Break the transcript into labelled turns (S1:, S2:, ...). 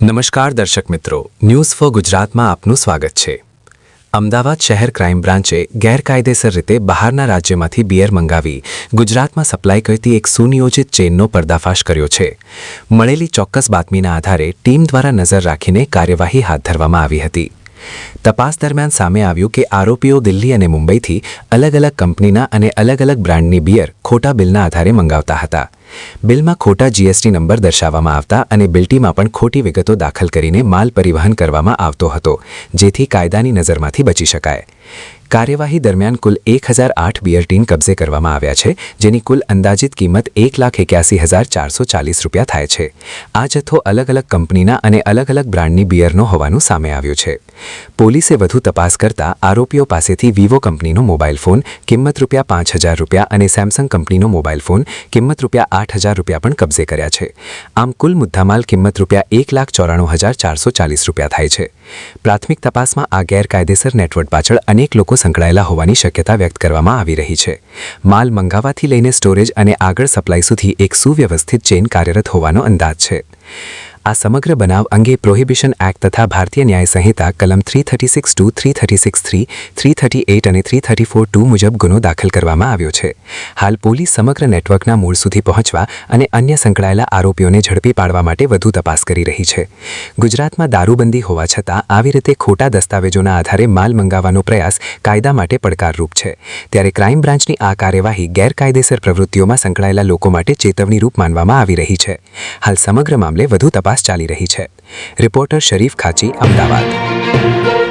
S1: નમસ્કાર દર્શક મિત્રો, ન્યૂઝ ફોર ગુજરાતમાં આપનું સ્વાગત છે। અમદાવાદ શહેર ક્રાઇમ બ્રાન્ચે ગેરકાયદેસર રીતે બહારના રાજ્યમાંથી બિયર મંગાવી ગુજરાતમાં સપ્લાય કરતી એક સુનિયોજિત ચેઇનનો પર્દાફાશ કર્યો છે। મળેલી ચોક્કસ બાતમીના આધારે ટીમ દ્વારા નજર રાખીને કાર્યવાહી હાથ ધરવામાં આવી હતી। તપાસ દરમિયાન સામે આવ્યું કે આરોપીઓ દિલ્હી અને મુંબઈથી અલગ અલગ કંપનીના અને અલગ અલગ બ્રાન્ડની બિયર ખોટા બિલના આધારે મંગાવતા હતા। બિલમાં ખોટા જીએસટી નંબર દર્શાવવામાં આવતા અને બિલ્ટીમાં પણ ખોટી વિગતો દાખલ કરીને માલ પરિવહન કરવામાં આવતો હતો, જેથી કાયદાની નજરમાંથી બચી શકાય। કાર્યવાહી દરમિયાન કુલ 1008 બિયર ટીન કબજે કરવામાં આવ્યા છે, જેની કુલ અંદાજિત કિંમત 1,81,440 રૂપિયા થાય છે। આ જથ્થો અલગ અલગ કંપનીના અને અલગ અલગ બ્રાન્ડની બિયરનો હોવાનું સામે આવ્યું છે। પોલીસે વધુ તપાસ કરતા આરોપીઓ પાસેથી વિવો કંપનીનો મોબાઈલ ફોન કિંમત ₹5,000 અને સેમસંગ કંપનીનો મોબાઈલ ફોન કિંમત ₹8,000 પણ કબજે કર્યા છે। આમ કુલ મુદ્દામાલ કિંમત ₹1,94,440 રૂપિયા થાય છે। પ્રાથમિક તપાસમાં આ ગેરકાયદેસર નેટવર્ક પાછળ અનેક લોકો સંકળાયેલા હોવાની શક્યતા વ્યક્ત કરવામાં આવી રહી છે। માલ મંગાવવાથી લઈને સ્ટોરેજ અને આગળ સપ્લાય સુધી એક સુવ્યવસ્થિત ચેઇન કાર્યરત હોવાનો અંદાજ છે। આ સમગ્ર બનાવ અંગે પ્રોહિબિશન એક્ટ તથા ભારતીય ન્યાય સંહિતા કલમ 336(2), 336(3), 338 અને 334(2) મુજબ ગુનો દાખલ કરવામાં આવ્યો છે। હાલ પોલીસ સમગ્ર નેટવર્કના મૂળ સુધી પહોંચવા અને અન્ય સંકળાયેલા આરોપીઓને ઝડપી પાડવા માટે વધુ તપાસ કરી રહી છે। ગુજરાતમાં દારૂબંધી હોવા છતાં આવી રીતે ખોટા દસ્તાવેજોના આધારે માલ મંગાવવાનો પ્રયાસ કાયદા માટે પડકારરૂપ છે, ત્યારે ક્રાઇમ બ્રાન્ચની આ કાર્યવાહી ગેરકાયદેસર પ્રવૃત્તિઓમાં સંકળાયેલા લોકો માટે ચેતવણીરૂપ માનવામાં આવી રહી છે। હાલ સમગ્ર મામલે વધુ તપાસ ચાલી રહી છે। રિપોર્ટર શરીફ ખાચી, અમદાવાદ।